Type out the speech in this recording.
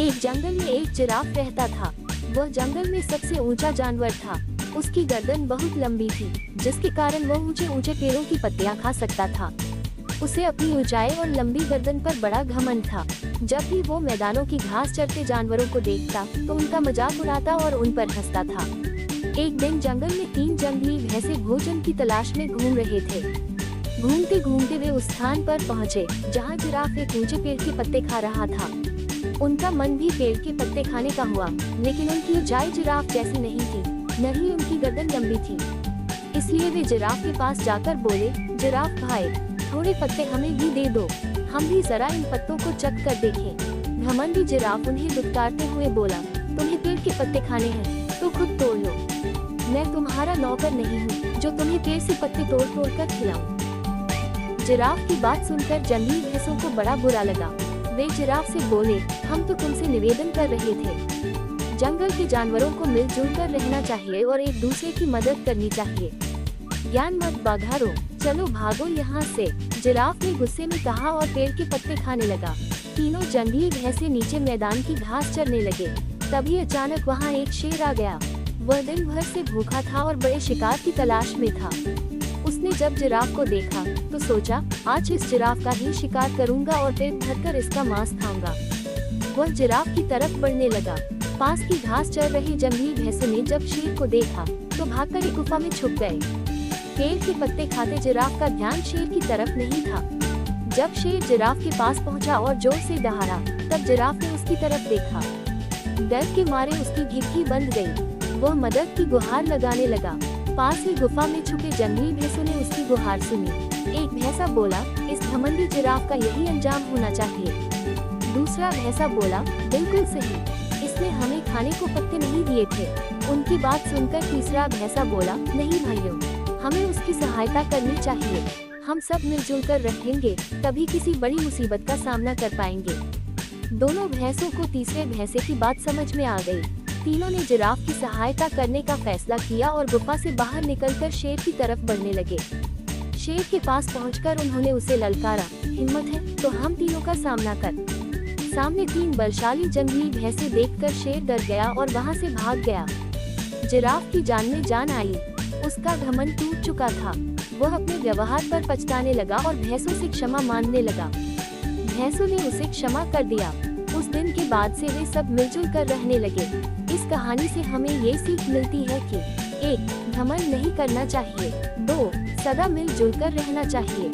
एक जंगल में एक जिराफ रहता था। वह जंगल में सबसे ऊंचा जानवर था। उसकी गर्दन बहुत लंबी थी, जिसके कारण वह ऊंचे ऊंचे पेड़ों की पत्तियां खा सकता था। उसे अपनी ऊंचाई और लंबी गर्दन पर बड़ा घमंड था। जब भी वो मैदानों की घास चरते जानवरों को देखता तो उनका मजाक उड़ाता और उन पर हंसता था। एक दिन जंगल में 3 जंगली भैंसे भोजन की तलाश में घूम रहे थे। घूमते घूमते वे उस स्थान पर पहुँचे जहाँ जिराफ एक ऊंचे पेड़ के पत्ते खा रहा था। उनका मन भी पेड़ के पत्ते खाने का हुआ, लेकिन उनकी ऊंचाई जिराफ जैसी नहीं थी, न ही उनकी गर्दन लंबी थी। इसलिए वे जिराफ के पास जाकर बोले, जिराफ भाई, थोड़े पत्ते हमें भी दे दो, हम भी जरा इन पत्तों को चख कर देखें। घमंडी जिराफ उन्हें दुत्कारते हुए बोला, तुम्हें पेड़ के पत्ते खाने हैं तो खुद तोड़ लो। मैं तुम्हारा नौकर नहीं हूँ जो तुम्हें पेड़ से पत्ते तोड़ तोड़ कर खिलाऊं। जिराफ की बात सुनकर जंगली भैंसों को बड़ा बुरा लगा। वे जिराफ से बोले, हम तो तुमसे निवेदन कर रहे थे, जंगल के जानवरों को मिलजुल कर रहना चाहिए और एक दूसरे की मदद करनी चाहिए। ज्ञान मत बाघारो, चलो भागो यहाँ से, जिराफ ने गुस्से में कहा और पेड़ के पत्ते खाने लगा। तीनों जंगली भैंसे नीचे मैदान की घास चरने लगे। तभी अचानक वहाँ एक शेर आ गया। वह दिन भर से भूखा था और बड़े शिकार की तलाश में था। उसने जब जिराफ को देखा तो सोचा, आज इस जिराफ का ही शिकार करूंगा और पेट भरकर इसका मांस खाऊंगा। वह जिराफ की तरफ बढ़ने लगा। पास की घास चर रही जंगली भैंसों ने जब शेर को देखा तो भागकर एक गुफा में छुप गए। पेड़ के पत्ते खाते जिराफ का ध्यान शेर की तरफ नहीं था। जब शेर जिराफ के पास पहुंचा और जोर से दहाड़ा, तब जिराफ ने उसकी तरफ देखा। डर के मारे उसकी घिघी बंद गई। वह मदद की गुहार लगाने लगा। पास ही गुफा में छुपे जंगली भैंसों ने उसकी गुहार सुनी। एक भैंसा बोला, इस घमंडी जिराफ का यही अंजाम होना चाहिए। दूसरा भैंसा बोला, बिल्कुल सही, इसने हमें खाने को पत्ते नहीं दिए थे। उनकी बात सुनकर तीसरा भैंसा बोला, नहीं भाइयों, हमें उसकी सहायता करनी चाहिए। हम सब मिलजुल कर रहेंगे, तभी किसी बड़ी मुसीबत का सामना कर पाएंगे। दोनों भैंसों को तीसरे भैंसे की बात समझ में आ गई। तीनों ने जिराफ की सहायता करने का फैसला किया और गुफा से बाहर निकलकर शेर की तरफ बढ़ने लगे। शेर के पास पहुंचकर उन्होंने उसे ललकारा, हिम्मत है तो हम तीनों का सामना कर। सामने 3 बलशाली जंगली भैंसे देखकर शेर डर गया और वहां से भाग गया। जिराफ की जान में जान आई। उसका घमंड टूट चुका था। वह अपने व्यवहार पर पछताने लगा और भैंसों से क्षमा मांगने लगा। भैंसों ने उसे क्षमा कर दिया। उस दिन के बाद से वे सब मिलजुल कर रहने लगे। इस कहानी से हमें ये सीख मिलती है कि 1. घमंड नहीं करना चाहिए, 2. सदा मिलजुल कर रहना चाहिए।